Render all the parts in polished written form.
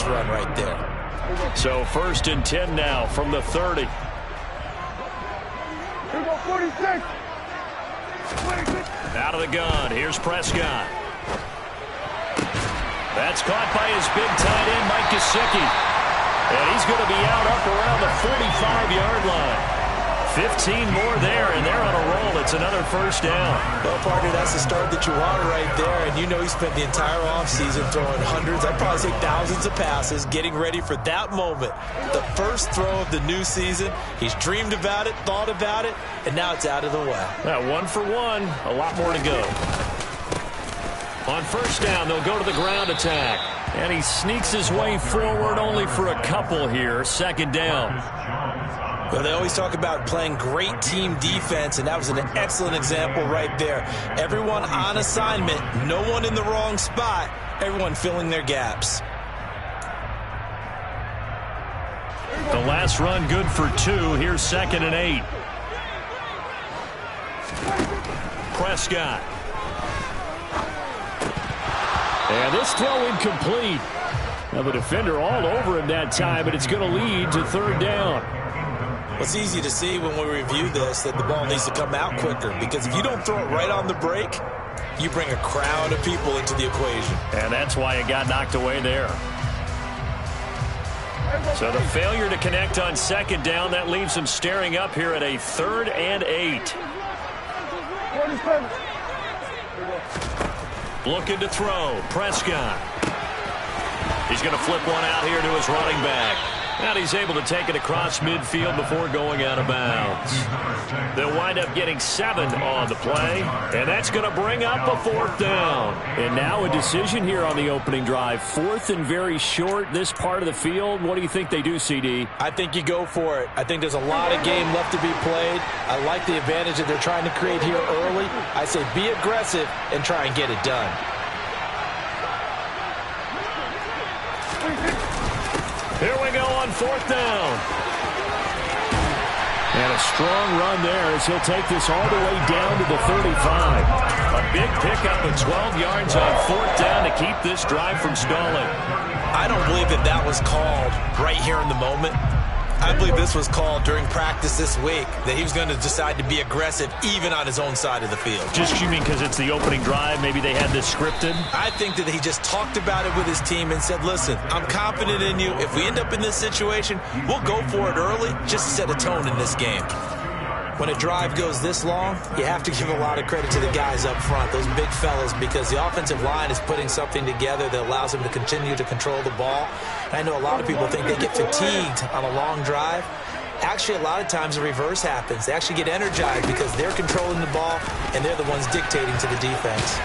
run right there. So 1st and 10 now from the 30. Here we go, 46. Out of the gun. Here's Prescott. That's caught by his big tight end, Mike Gesicki. And he's going to be out up around the 45-yard line. 15 more there, and they're on a roll. It's another 1st down. Well, partner, that's the start that you wanted right there. And you know he spent the entire offseason throwing hundreds, I'd probably say thousands of passes, getting ready for that moment. The first throw of the new season. He's dreamed about it, thought about it, and now it's out of the way. Now, 1 for 1, a lot more to go. On 1st down, they'll go to the ground attack. And he sneaks his way forward only for a couple here. 2nd down. Well, they always talk about playing great team defense, and that was an excellent example right there. Everyone on assignment, no one in the wrong spot, everyone filling their gaps. The last run good for 2. Here's 2nd and 8. Prescott. And this throw incomplete. Now the defender all over him that time, but it's going to lead to 3rd down. Well, it's easy to see when we review this that the ball needs to come out quicker, because if you don't throw it right on the break, you bring a crowd of people into the equation. And that's why it got knocked away there. So the failure to connect on 2nd down, that leaves him staring up here at a 3rd and 8. Looking to throw. Prescott. He's going to flip one out here to his running back. And he's able to take it across midfield before going out of bounds. They'll wind up getting 7 on the play. And that's going to bring up a 4th down. And now a decision here on the opening drive. 4th and very short, this part of the field. What do you think they do, CD? I think you go for it. I think there's a lot of game left to be played. I like the advantage that they're trying to create here early. I say be aggressive and try and get it done. Here we go on 4th down. And a strong run there as he'll take this all the way down to the 35. A big pickup of 12 yards on 4th down to keep this drive from stalling. I don't believe that that was called right here in the moment. I believe this was called during practice this week, that he was going to decide to be aggressive even on his own side of the field. Just you mean because it's the opening drive, maybe they had this scripted? I think that he just talked about it with his team and said, listen, I'm confident in you. If we end up in this situation, we'll go for it early just to set a tone in this game. When a drive goes this long, you have to give a lot of credit to the guys up front, those big fellas, because the offensive line is putting something together that allows them to continue to control the ball. And I know a lot of people think they get fatigued on a long drive. Actually, a lot of times the reverse happens. They actually get energized because they're controlling the ball, and they're the ones dictating to the defense.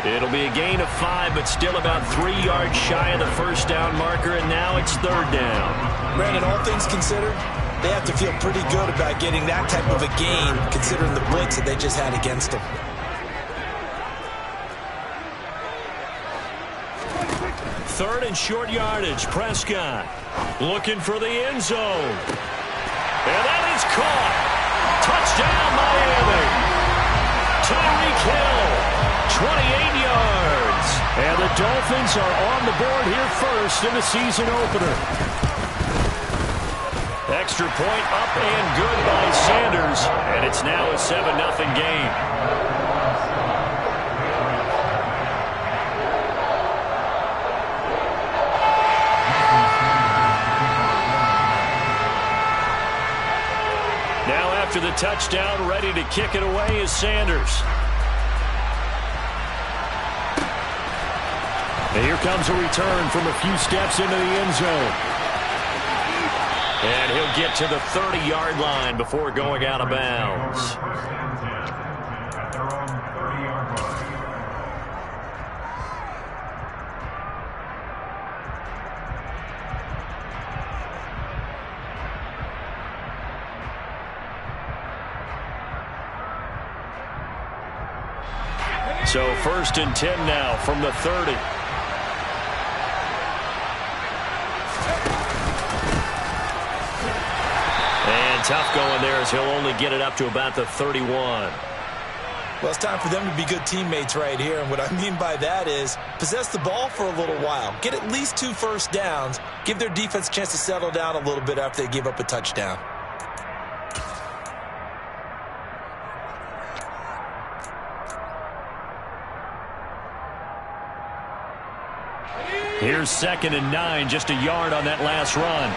It'll be a gain of 5, but still about 3 yards shy of the 1st down marker, and now it's 3rd down. Brandon, all things considered, they have to feel pretty good about getting that type of a gain, considering the blitz that they just had against them. Third and short yardage. Prescott looking for the end zone. And that is caught. Touchdown, Miami. Tyreek Hill, 28 yards. And the Dolphins are on the board here first in the season opener. Extra point up and good by Sanders. And it's now a 7-0 game. Now after the touchdown, ready to kick it away is Sanders. And here comes a return from a few steps into the end zone. And he'll get to the 30-yard line before going out of bounds. So 1st and 10 now from the 30. And tough going there as he'll only get it up to about the 31. Well, it's time for them to be good teammates right here. And what I mean by that is possess the ball for a little while. Get at least 2 first downs. Give their defense a chance to settle down a little bit after they give up a touchdown. Here's 2nd and 9, just a yard on that last run.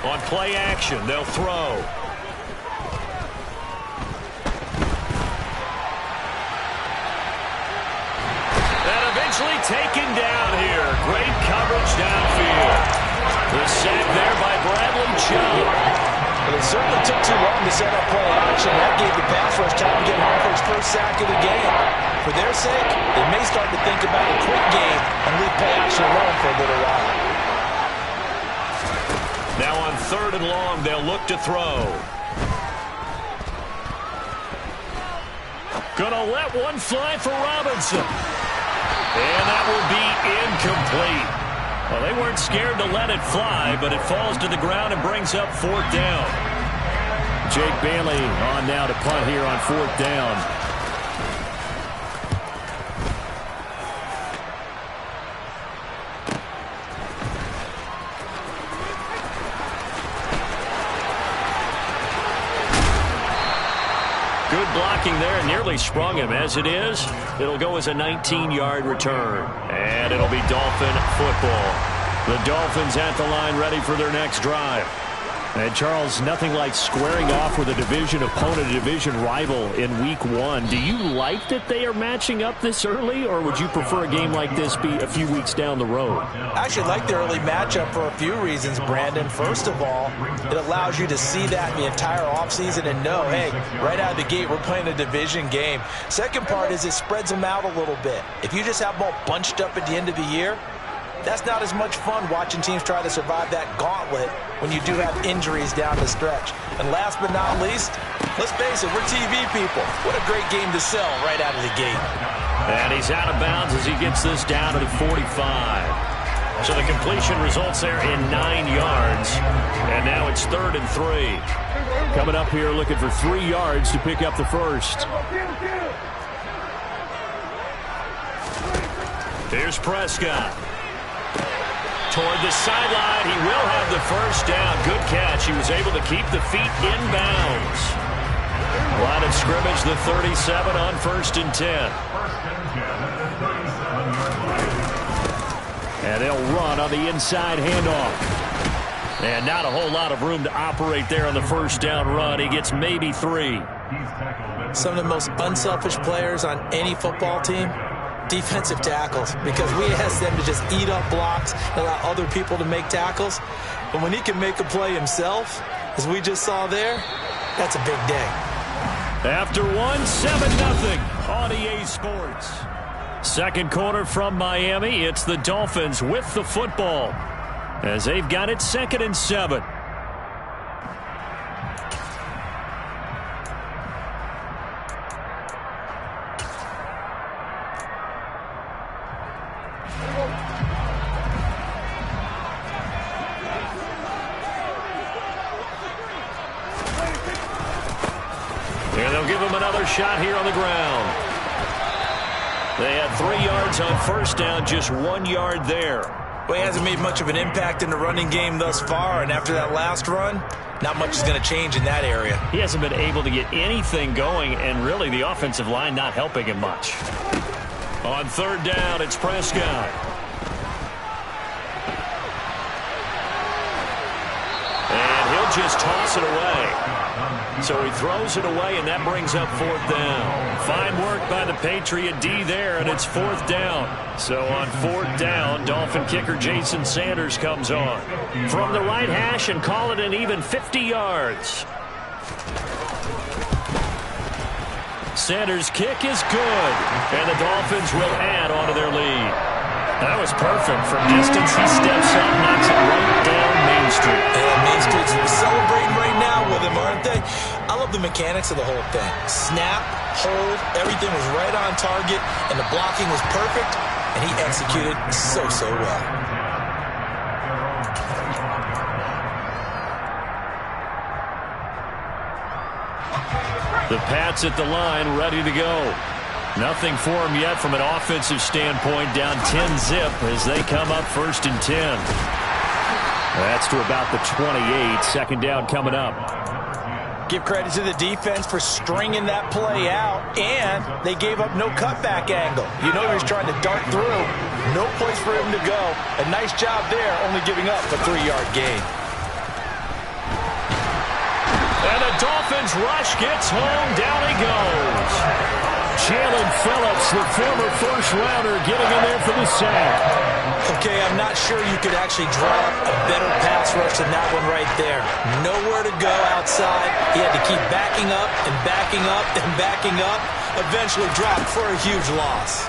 On play action, they'll throw. And eventually taken down here. Great coverage downfield. The sack there by Bradley Chubb. But it certainly took too long to set up play action. That gave the pass rush time to get home for his first sack of the game. For their sake, they may start to think about a quick game and leave play action alone for a little while. Now on 3rd and long, they'll look to throw. Gonna let one fly for Robinson. And that will be incomplete. Well, they weren't scared to let it fly, but it falls to the ground and brings up 4th down. Jake Bailey on now to punt here on 4th down. Good blocking there, and nearly sprung him. As it is, it'll go as a 19-yard return. And it'll be Dolphin football. The Dolphins at the line ready for their next drive. And Charles, nothing like squaring off with a division opponent, a division rival in week 1. Do you like that they are matching up this early, or would you prefer a game like this be a few weeks down the road? I actually like the early matchup for a few reasons, Brandon. First of all, it allows you to see that the entire offseason and know, hey, right out of the gate, we're playing a division game. Second part is it spreads them out a little bit. If you just have them all bunched up at the end of the year, that's not as much fun watching teams try to survive that gauntlet when you do have injuries down the stretch. And last but not least, let's face it, we're TV people. What a great game to sell right out of the gate. And he's out of bounds as he gets this down to the 45. So the completion results there in 9 yards. And now it's 3rd and 3. Coming up here looking for 3 yards to pick up the first. Here's Prescott. Toward the sideline, he will have the first down. Good catch. He was able to keep the feet in bounds. Line of scrimmage, the 37 on 1st and 10. And they'll run on the inside handoff. And not a whole lot of room to operate there on the first down run. He gets maybe 3. Some of the most unselfish players on any football team, defensive tackles, because we ask them to just eat up blocks and allow other people to make tackles. But when he can make a play himself, as we just saw there, that's a big day. After 1, 7-0 on EA Sports. Second quarter from Miami. It's the Dolphins with the football as they've got it 2nd and 7. And they'll give him another shot here on the ground. They had 3 yards on first down, just 1 yard there. Well, he hasn't made much of an impact in the running game thus far, and after that last run, not much is going to change in that area. He hasn't been able to get anything going, and really the offensive line not helping him much. On 3rd down, it's Prescott. And he'll just toss it away. So he throws it away, and that brings up 4th down. Fine work by the Patriot D there, and it's 4th down. So on 4th down, Dolphin kicker Jason Sanders comes on from the right hash and call it an even 50 yards. Sanders' kick is good, and the Dolphins will add on to their lead. That was perfect. From distance, he steps up, knocks it right down Main Street. And Main Street's celebrating right now with him, aren't they? I love the mechanics of the whole thing. Snap, hold, everything was right on target, and the blocking was perfect. and he executed so well. The Pats at the line, ready to go. Nothing for them yet from an offensive standpoint, down 10-zip as they come up 1st and 10. That's to about the 28. Second down coming up. Give credit to the defense for stringing that play out, and they gave up no cutback angle. You know he was trying to dart through. No place for him to go. A nice job there, only giving up a 3-yard gain. And the Dolphins rush gets home. Down he goes. Jalen Phillips, the former first-rounder, getting in there for the sack. Okay, I'm not sure you could actually draw up a better pass rush than that one right there. Nowhere to go outside. He had to keep backing up and backing up and backing up. Eventually dropped for a huge loss.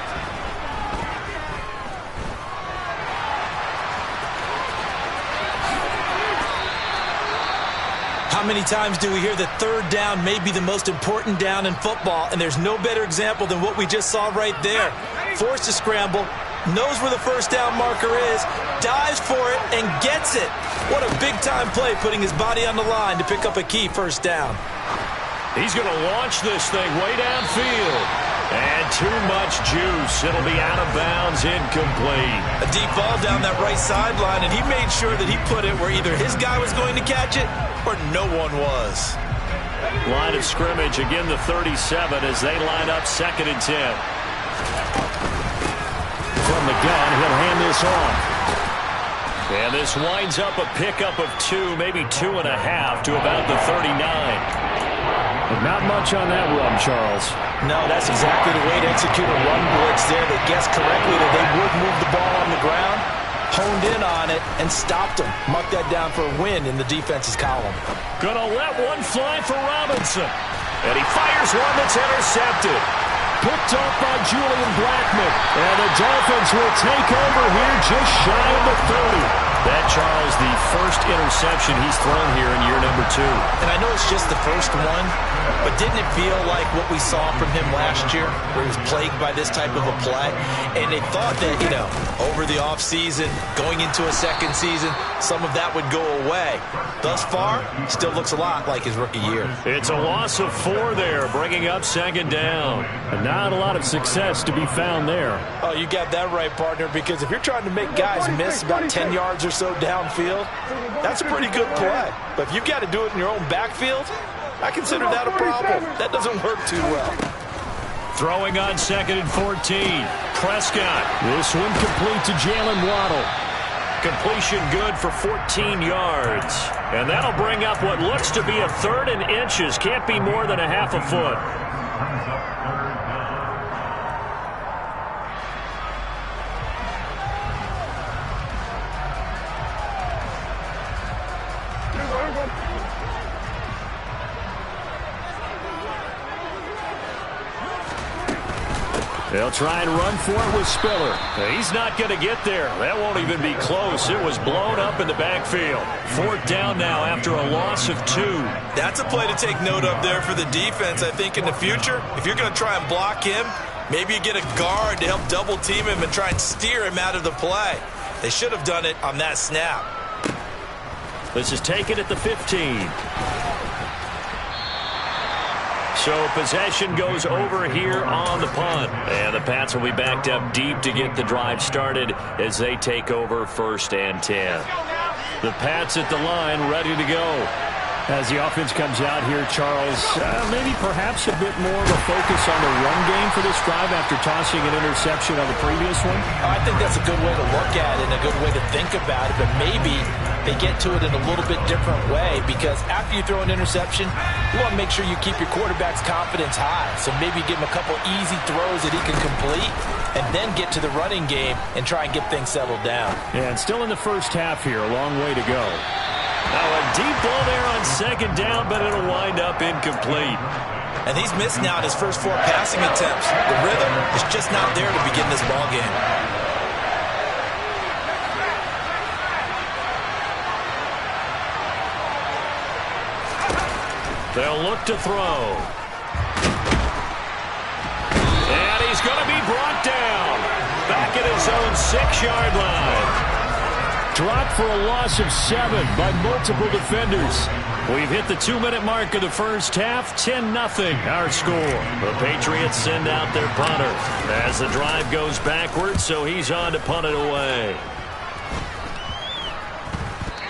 How many times do we hear that third down may be the most important down in football, and there's no better example than what we just saw right there. Forced to scramble, knows where the first down marker is, dives for it, and gets it. What a big-time play, putting his body on the line to pick up a key first down. He's going to launch this thing way downfield. And too much juice. It'll be out of bounds, incomplete. A deep ball down that right sideline, and he made sure that he put it where either his guy was going to catch it or no one was. Line of scrimmage, again the 37 as they line up 2nd and 10. From the gun, he'll hand this off. And this winds up a pickup of 2, maybe 2.5 to about the 39. But not much on that run, Charles. No, that's exactly the way to execute a run blitz there. They guessed correctly that they would move the ball on the ground, honed in on it, and stopped them. Marked that down for a win in the defense's column. Gonna let one fly for Robinson. And he fires one that's intercepted. Picked up by Julian Blackmon. And the Dolphins will take over here just shy of the 30. That, Charles, the first interception he's thrown here in year number 2. And I know it's just the first one, but didn't it feel like what we saw from him last year, where he was plagued by this type of a play? And they thought that, over the offseason, going into a second season, some of that would go away. Thus far, still looks a lot like his rookie year. It's a loss of 4 there, bringing up 2nd down. And not a lot of success to be found there. Oh, you got that right, partner, because if you're trying to make guys miss about 10 yards or so downfield, that's a pretty good play. But if you've got to do it in your own backfield, I consider that a problem. That doesn't work too well. Throwing on 2nd and 14. Prescott. This one complete to Jalen Waddle. Completion good for 14 yards. And that'll bring up what looks to be a 3rd and inches. Can't be more than a half a foot. They'll try and run for it with Spiller. He's not going to get there. That won't even be close. It was blown up in the backfield. 4th down now after a loss of 2. That's a play to take note of there for the defense. I think in the future, if you're going to try and block him, maybe you get a guard to help double team him and try and steer him out of the play. They should have done it on that snap. This is taken at the 15. So possession goes over here on the punt. And the Pats will be backed up deep to get the drive started as they take over 1st and 10. The Pats at the line, ready to go. As the offense comes out here, Charles, maybe perhaps a bit more of a focus on the run game for this drive after tossing an interception on the previous one? I think that's a good way to look at it and a good way to think about it, but maybe they get to it in a little bit different way, because after you throw an interception, you want to make sure you keep your quarterback's confidence high. So maybe give him a couple easy throws that he can complete and then get to the running game and try and get things settled down. Yeah, and still in the first half here, a long way to go. Now a deep ball there on 2nd down, but it'll wind up incomplete. And he's missed now his first 4 passing attempts. The rhythm is just not there to begin this ball game. They'll look to throw. And he's going to be brought down. Back back at his own 6-yard line. Dropped for a loss of 7 by multiple defenders. We've hit the 2-minute mark of the first half. 10-0 our score. The Patriots send out their punter as the drive goes backwards, so he's on to punt it away.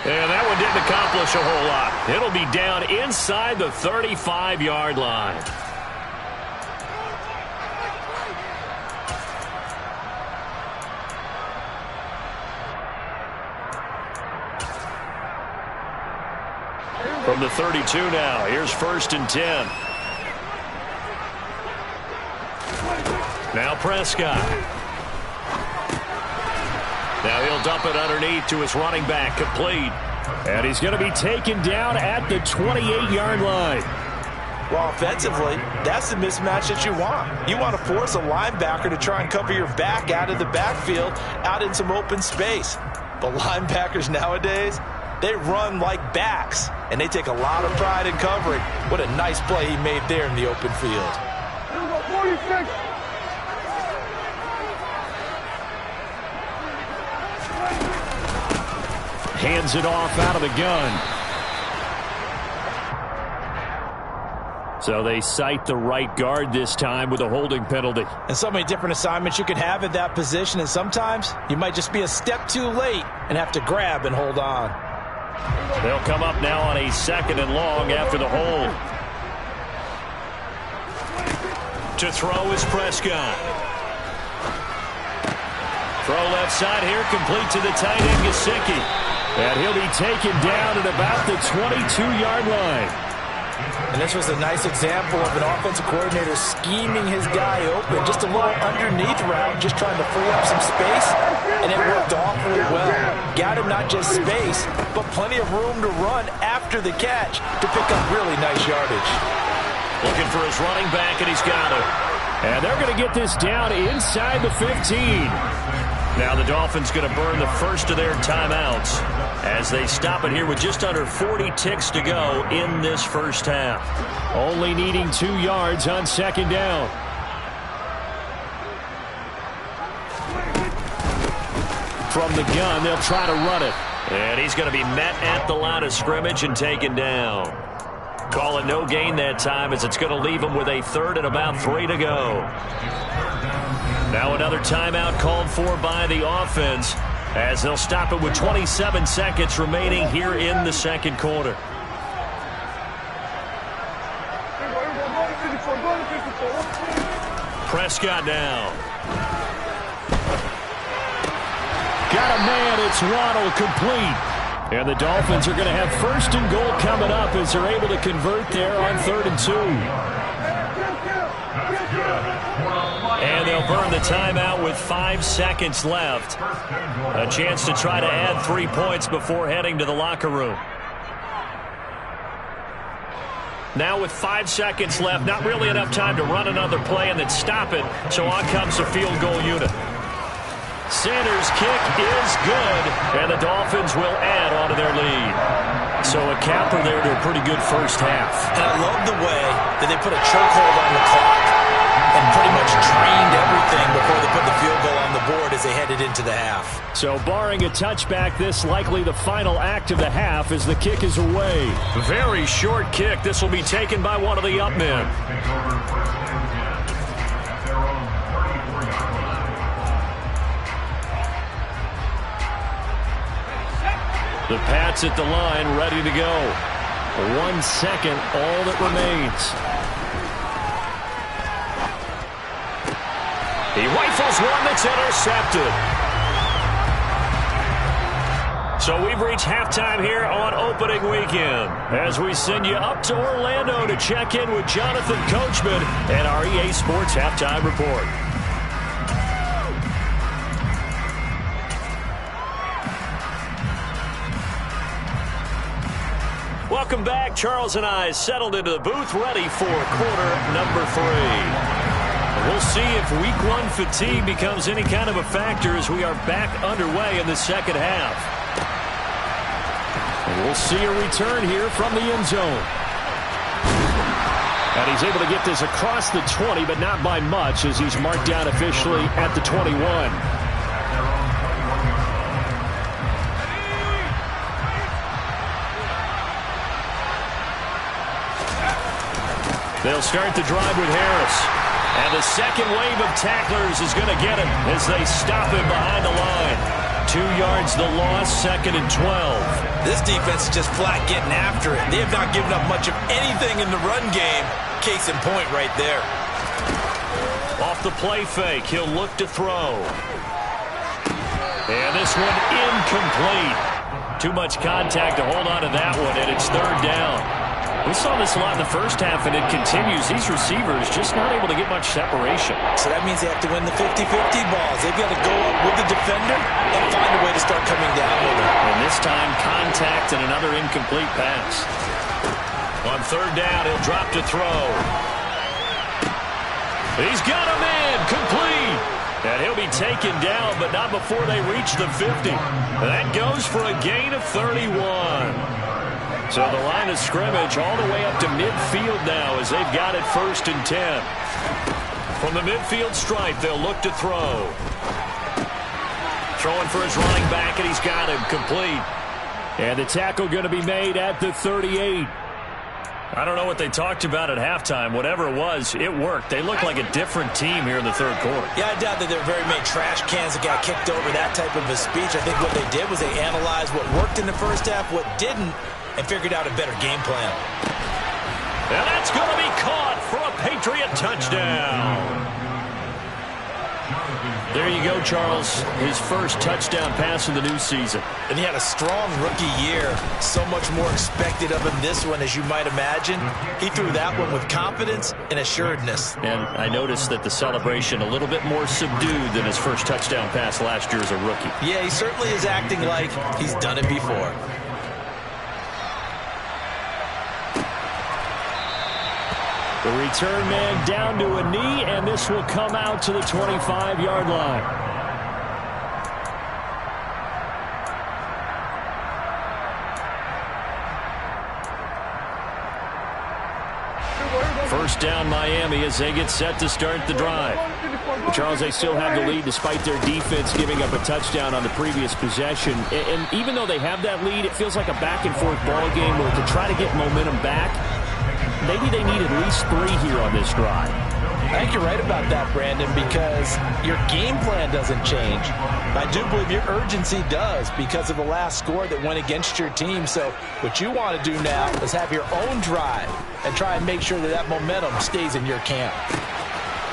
And that one didn't accomplish a whole lot. It'll be down inside the 35-yard line. From the 32 now, here's 1st and 10. Now Prescott. Now he'll dump it underneath to his running back, complete. And he's going to be taken down at the 28-yard line. Well, offensively, that's the mismatch that you want. You want to force a linebacker to try and cover your back out of the backfield, out in some open space. But linebackers nowadays, they run like backs, and they take a lot of pride in covering. What a nice play he made there in the open field. Hands it off out of the gun. So they cite the right guard this time with a holding penalty. And so many different assignments you can have at that position, and sometimes you might just be a step too late and have to grab and hold on. They'll come up now on a 2nd and long after the hold. To throw is Prescott. Throw left side here, complete to the tight end, Gesicki. And he'll be taken down at about the 22-yard line. And this was a nice example of an offensive coordinator scheming his guy open. Just a little underneath route, just trying to free up some space, and it worked awfully well. Got him not just space, but plenty of room to run after the catch to pick up really nice yardage. Looking for his running back, and he's got it. And they're going to get this down inside the 15. Now the Dolphins going to burn the first of their timeouts as they stop it here with just under 40 ticks to go in this first half. Only needing 2 yards on 2nd down. From the gun, they'll try to run it. And he's going to be met at the line of scrimmage and taken down. Call it no gain that time as it's going to leave him with a 3rd and about 3 to go. Now another timeout called for by the offense as they'll stop it with 27 seconds remaining here in the 2nd quarter. Prescott now. Got a man, it's Waddle, complete. And the Dolphins are going to have 1st and goal coming up as they're able to convert there on 3rd and 2. And they'll burn the timeout with 5 seconds left. A chance to try to add 3 points before heading to the locker room. Now with 5 seconds left, not really enough time to run another play and then stop it. So on comes the field goal unit. Sanders' kick is good, and the Dolphins will add on to their lead. So a capper there to a pretty good first half. And I love the way that they put a chokehold on the clock and pretty much drained everything before they put the field goal on the board as they headed into the half. So barring a touchback, this likely the final act of the half as the kick is away. Very short kick. This will be taken by one of the up men. The Pats at the line, ready to go. 1 second, all that remains. He rifles one that's intercepted. So we've reached halftime here on opening weekend as we send you up to Orlando to check in with Jonathan Coachman and our EA Sports Halftime Report. Welcome back. Charles and I settled into the booth ready for quarter number 3. We'll see if week 1 fatigue becomes any kind of a factor as we are back underway in the second half. And we'll see a return here from the end zone. And he's able to get this across the 20, but not by much as he's marked down officially at the 21. They'll start the drive with Harris. And the second wave of tacklers is going to get him as they stop him behind the line. 2 yards the loss, 2nd and 12. This defense is just flat getting after it. They have not given up much of anything in the run game. Case in point right there. Off the play fake, he'll look to throw. And this one incomplete. Too much contact to hold on to that one, and it's 3rd down. We saw this a lot in the first half, and it continues. These receivers just not able to get much separation. So that means they have to win the 50-50 balls. They've got to go up with the defender and find a way to start coming down with him. And this time, contact and another incomplete pass. On 3rd down, he'll drop to throw. He's got him in, complete. And he'll be taken down, but not before they reach the 50. That goes for a gain of 31. So the line of scrimmage all the way up to midfield now as they've got it 1st and 10. From the midfield stripe, they'll look to throw. Throwing for his running back, and he's got him complete. And the tackle going to be made at the 38. I don't know what they talked about at halftime. Whatever it was, it worked. They look like a different team here in the 3rd quarter. Yeah, I doubt that there are very many trash cans that got kicked over, that type of a speech. I think what they did was they analyzed what worked in the first half, what didn't, and figured out a better game plan. And that's going to be caught for a Patriot touchdown. There you go, Charles. His first touchdown pass in the new season. And he had a strong rookie year. So much more expected of him this one, as you might imagine. He threw that one with confidence and assuredness. And I noticed that the celebration a little bit more subdued than his first touchdown pass last year as a rookie. Yeah, he certainly is acting like he's done it before. The return man down to a knee, and this will come out to the 25-yard line. First down Miami as they get set to start the drive. Charles, they still have the lead despite their defense giving up a touchdown on the previous possession. And even though they have that lead, it feels like a back-and-forth ball game where to try to get momentum back, maybe they need at least 3 here on this drive. I think you're right about that, Brandon, because your game plan doesn't change. I do believe your urgency does because of the last score that went against your team. So what you want to do now is have your own drive and try and make sure that that momentum stays in your camp.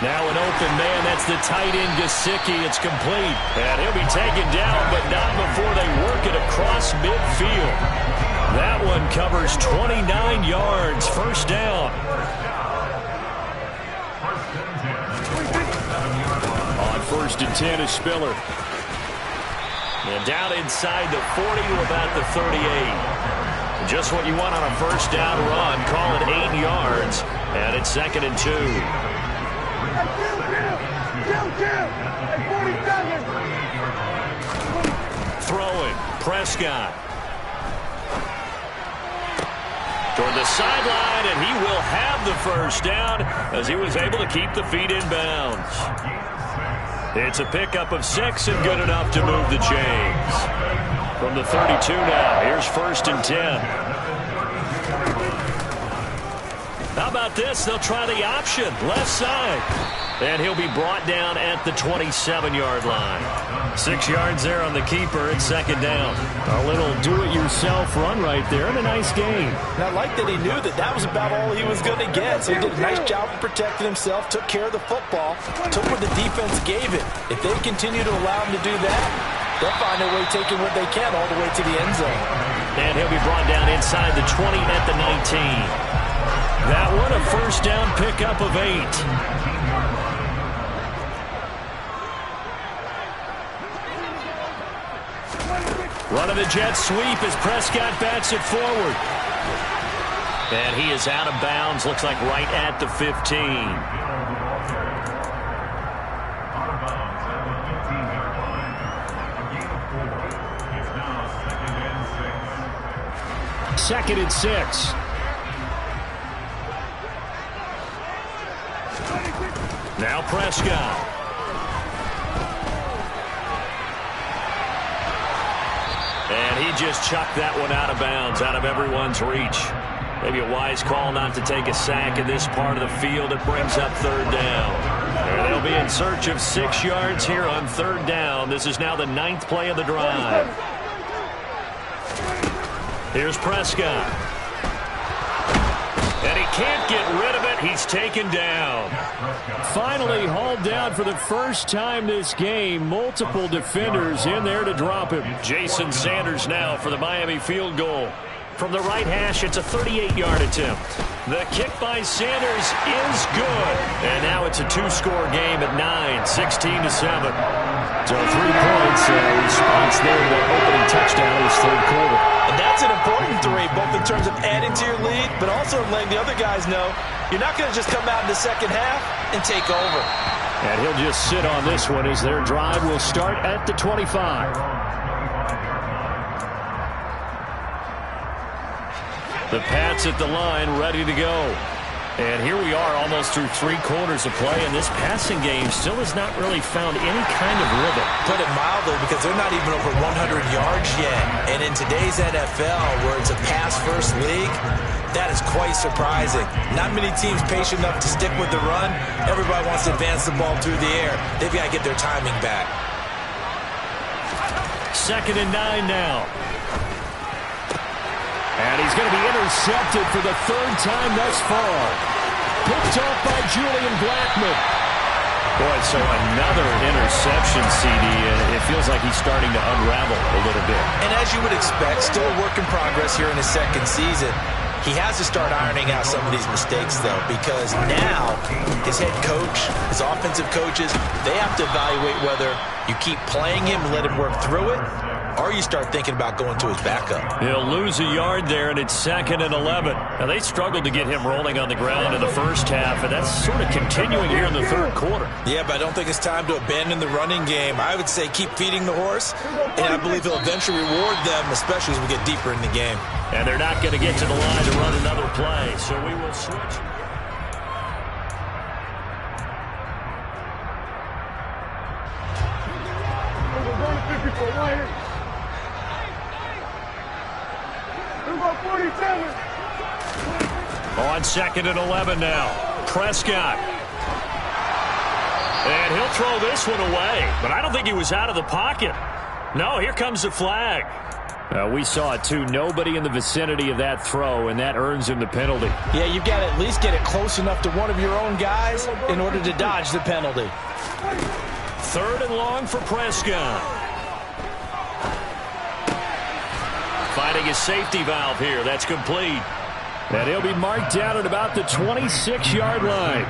Now an open man, that's the tight end Gesicki. It's complete. And he'll be taken down, but not before they work it across midfield. That one covers 29 yards, 1st down. On 1st and 10 is Spiller. And down inside the 40 to about the 38. Just what you want on a 1st down run. Call it 8 yards. And it's 2nd and 2. Throwing, Prescott. Toward the sideline, and he will have the 1st down as he was able to keep the feet in bounds. It's a pickup of 6 and good enough to move the chains. From the 32 now, here's 1st and 10. How about this? They'll try the option, left side. And he'll be brought down at the 27-yard line. 6 yards there on the keeper. It's 2nd down. A little do-it-yourself run right there and a nice gain. And I like that he knew that that was about all he was going to get. So he did a nice job of protecting himself, took care of the football, took what the defense gave it. If they continue to allow him to do that, they'll find a way taking what they can all the way to the end zone. And he'll be brought down inside the 20 at the 19. That one a 1st down pickup of 8. Running the jet sweep as Prescott bats it forward. And he is out of bounds, looks like right at the 15. Second and 6. Now Prescott. And he just chucked that one out of bounds, out of everyone's reach. Maybe a wise call not to take a sack in this part of the field. It brings up third down. And they'll be in search of 6 yards here on third down. This is now the 9th play of the drive. Here's Prescott. And he can't get rid of it. He's taken down. Finally hauled down for the first time this game. Multiple defenders in there to drop him. Jason Sanders now for the Miami field goal. From the right hash, it's a 38-yard attempt. The kick by Sanders is good. And now it's a 2-score game at 9, 16-7. So 3 points response there to the opening touchdown in his third quarter. And that's an important 3, both in terms of adding to your lead, but also letting the other guys know you're not going to just come out in the second half and take over. And he'll just sit on this one as their drive will start at the 25. The Pats at the line, ready to go. And here we are almost through 3 quarters of play, and this passing game still has not really found any kind of rhythm. Put it mildly, because they're not even over 100 yards yet. And in today's NFL, where it's a pass-first league, that is quite surprising. Not many teams patient enough to stick with the run. Everybody wants to advance the ball through the air. They've got to get their timing back. 2nd and 9 now. And he's going to be intercepted for the 3rd time thus far. Picked off by Julian Blackmon. Boy, so another interception, CD. It feels like he's starting to unravel a little bit. And as you would expect, still a work in progress here in his 2nd season. He has to start ironing out some of these mistakes, though, because now his head coach, his offensive coaches, they have to evaluate whether you keep playing him and let him work through it, or you start thinking about going to his backup. He'll lose a yard there, and it's 2nd and 11. Now, they struggled to get him rolling on the ground in the first half, and that's sort of continuing here in the third quarter. Yeah, but I don't think it's time to abandon the running game. I would say keep feeding the horse, and I believe he'll eventually reward them, especially as we get deeper in the game. And they're not going to get to the line to run another play, so we will switch. On 2nd and 11 now. Prescott. And he'll throw this one away. But I don't think he was out of the pocket. No, here comes the flag. We saw it, too. Nobody in the vicinity of that throw, and that earns him the penalty. Yeah, you've got to at least get it close enough to one of your own guys in order to dodge the penalty. 3rd and long for Prescott. Finding his safety valve here. That's complete. And he'll be marked down at about the 26-yard line.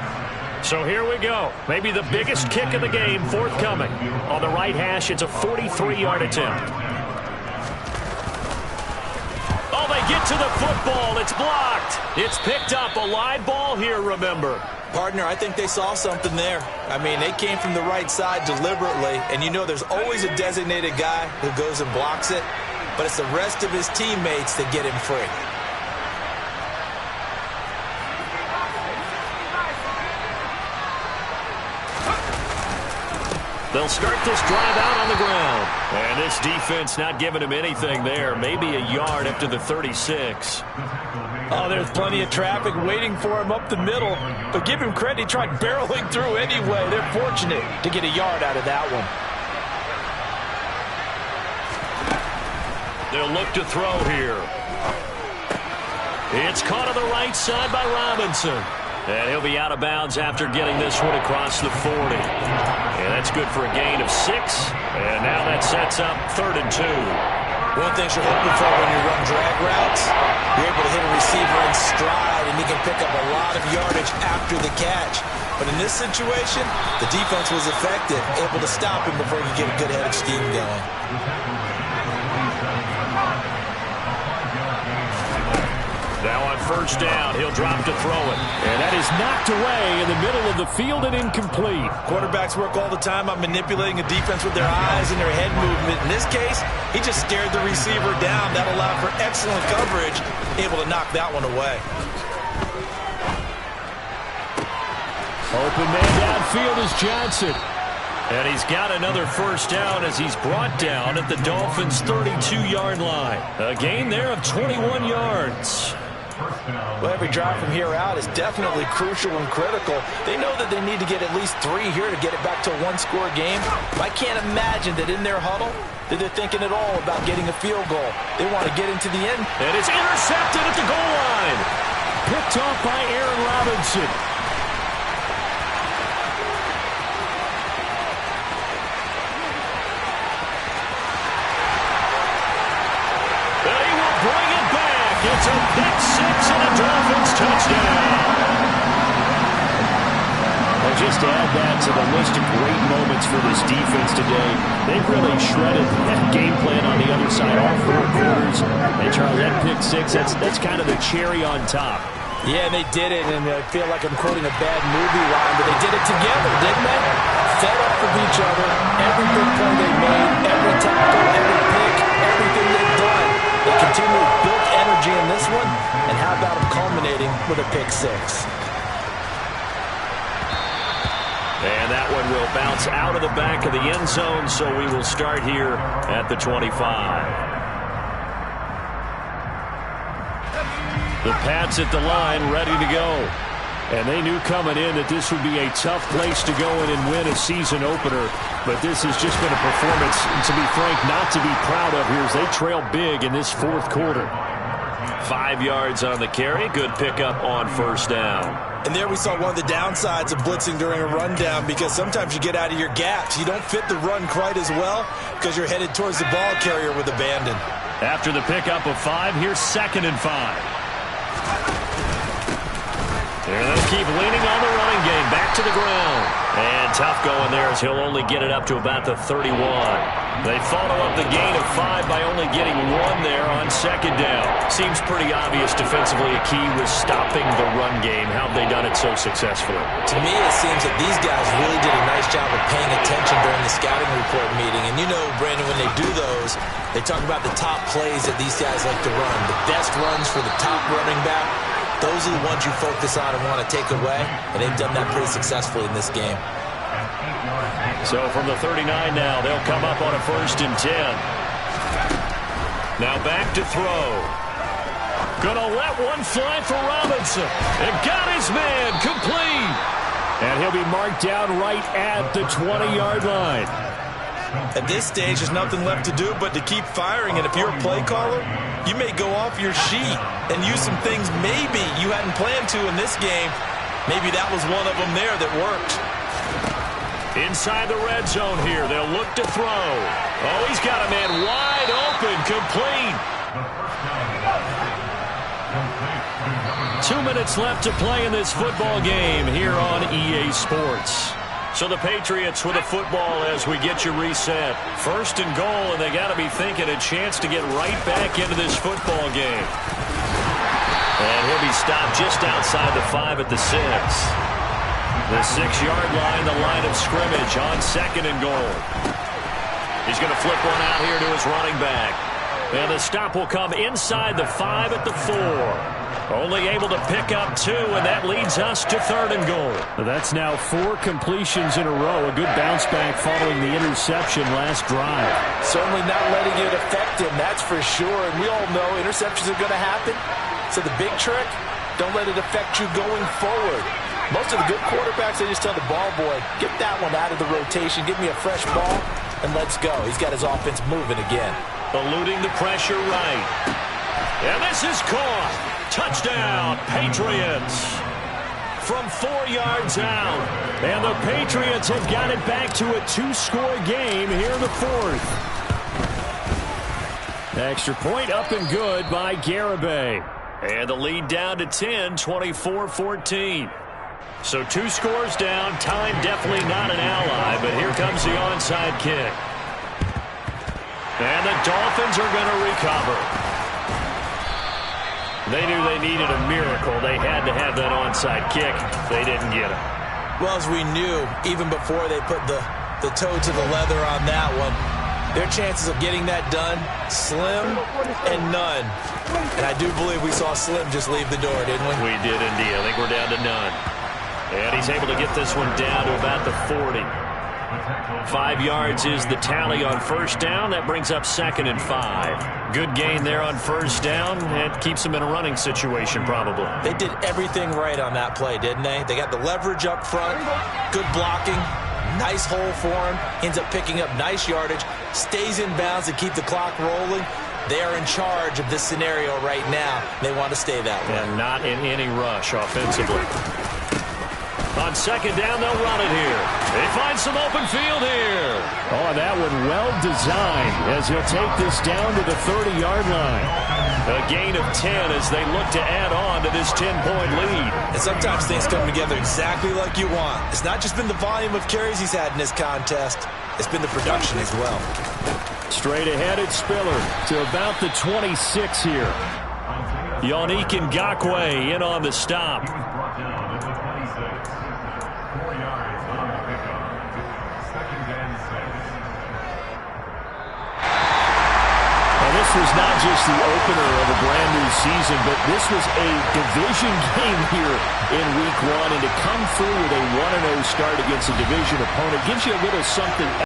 So here we go. Maybe the biggest kick of the game forthcoming. On the right hash, it's a 43-yard attempt. Oh, they get to the football. It's blocked. It's picked up. A live ball here, remember. Partner, I think they saw something there. I mean, they came from the right side deliberately, and you know there's always a designated guy who goes and blocks it, but it's the rest of his teammates that get him free. They'll start this drive out on the ground. And this defense not giving him anything there. Maybe a yard up to the 36. Oh, there's plenty of traffic waiting for him up the middle. But give him credit, he tried barreling through anyway. They're fortunate to get a yard out of that one. They'll look to throw here. It's caught on the right side by Robinson. And he'll be out of bounds after getting this one across the 40. And that's good for a gain of 6. And now that sets up 3rd and 2. One thing you're hoping for when you run drag routes, you're able to hit a receiver in stride, and he can pick up a lot of yardage after the catch. But in this situation, the defense was effective, able to stop him before he could get a good head of steam going. Now on 1st down, he'll drop to throw it. And that is knocked away in the middle of the field and incomplete. Quarterbacks work all the time on manipulating a defense with their eyes and their head movement. In this case, he just stared the receiver down. That allowed for excellent coverage, able to knock that one away. Open man downfield is Johnson. And he's got another 1st down as he's brought down at the Dolphins' 32-yard line. A gain there of 21 yards. Well, every drive from here out is definitely crucial and critical. They know that they need to get at least 3 here to get it back to a one-score game. I can't imagine that in their huddle that they're thinking at all about getting a field goal. They want to get into the end. And it's intercepted at the goal line. Picked off by Aaron Robinson. It's a pick six and a Dolphins touchdown. Well, just to add that to the list of great moments for this defense today, they've really shredded that game plan on the other side, all 4 quarters. And Charles, that pick six, that's kind of the cherry on top. Yeah, they did it, and I feel like I'm quoting a bad movie line, but they did it together, didn't they? Fed up with each other, every big play they made, every tackle, every pick, everything they've done. They continually built energy in this one, and how about them culminating with a pick six? And that one will bounce out of the back of the end zone, so we will start here at the 25. The Pats at the line, ready to go. And they knew coming in that this would be a tough place to go in and win a season opener. But this has just been a performance, to be frank, not to be proud of here as they trail big in this 4th quarter. 5 yards on the carry. Good pickup on first down. And there we saw one of the downsides of blitzing during a rundown, because sometimes you get out of your gaps. You don't fit the run quite as well because you're headed towards the ball carrier with abandon. After the pickup of 5, here's 2nd and 5. And they'll keep leaning on the running game. Back to the ground. And tough going there as he'll only get it up to about the 31. They follow up the gain of 5 by only getting 1 there on 2nd down. Seems pretty obvious defensively a key was stopping the run game. How have they done it so successfully? To me, it seems that these guys really did a nice job of paying attention during the scouting report meeting. And you know, Brandon, when they do those, they talk about the top plays that these guys like to run. The best runs for the top running back. Those are the ones you focus on and want to take away, and they've done that pretty successfully in this game. So from the 39 now, they'll come up on a 1st and 10. Now back to throw. Gonna let one fly for Robinson. And got his man complete. And he'll be marked down right at the 20-yard line. At this stage, there's nothing left to do but to keep firing. And if you're a play caller, you may go off your sheet and use some things maybe you hadn't planned to in this game. Maybe that was one of them there that worked. Inside the red zone here, they'll look to throw. Oh, he's got a man wide open, complete. 2 minutes left to play in this football game here on EA Sports. So the Patriots with a football as we get you reset. 1st and goal, and they got to be thinking a chance to get right back into this football game. And he'll be stopped just outside the 5 at the 6. The 6-yard line, the line of scrimmage on 2nd and goal. He's going to flip one out here to his running back. And the stop will come inside the 5 at the 4. Only able to pick up 2, and that leads us to 3rd and goal. That's now 4 completions in a row. A good bounce back following the interception last drive. Certainly not letting it affect him, that's for sure. And we all know interceptions are going to happen. So the big trick, don't let it affect you going forward. Most of the good quarterbacks, they just tell the ball boy, get that one out of the rotation, give me a fresh ball, and let's go. He's got his offense moving again. Eluding the pressure right. And this is caught. Touchdown, Patriots. From 4 yards out. And the Patriots have got it back to a 2-score game here in the 4th. Extra point up and good by Garibay. And the lead down to 10, 24-14. So 2 scores down. Time definitely not an ally, but here comes the onside kick. And the Dolphins are going to recover. They knew they needed a miracle. They had to have that onside kick. They didn't get it. Well, as we knew, even before they put the toe to the leather on that one, their chances of getting that done, slim and none. And I do believe we saw Slim just leave the door, didn't we? We did indeed. I think we're down to none. And he's able to get this one down to about the 40. 5 yards is the tally on first down. That brings up 2nd and 5. Good gain there on first down. It keeps them in a running situation probably. They did everything right on that play, didn't they? They got the leverage up front, good blocking, nice hole for him, ends up picking up nice yardage, stays in bounds to keep the clock rolling. They are in charge of this scenario right now. They want to stay that way. And not in any rush offensively. On 2nd down, they'll run it here. They find some open field here. Oh, that one well designed as he'll take this down to the 30-yard line. A gain of 10 as they look to add on to this 10-point lead. And sometimes things come together exactly like you want. It's not just been the volume of carries he's had in this contest. It's been the production as well. Straight ahead, it's Spiller to about the 26 here. Yannick Ngakoue in on the stop. This was not just the opener of a brand new season, but this was a division game here in week 1. And to come through with a 1-0 start against a division opponent gives you a little something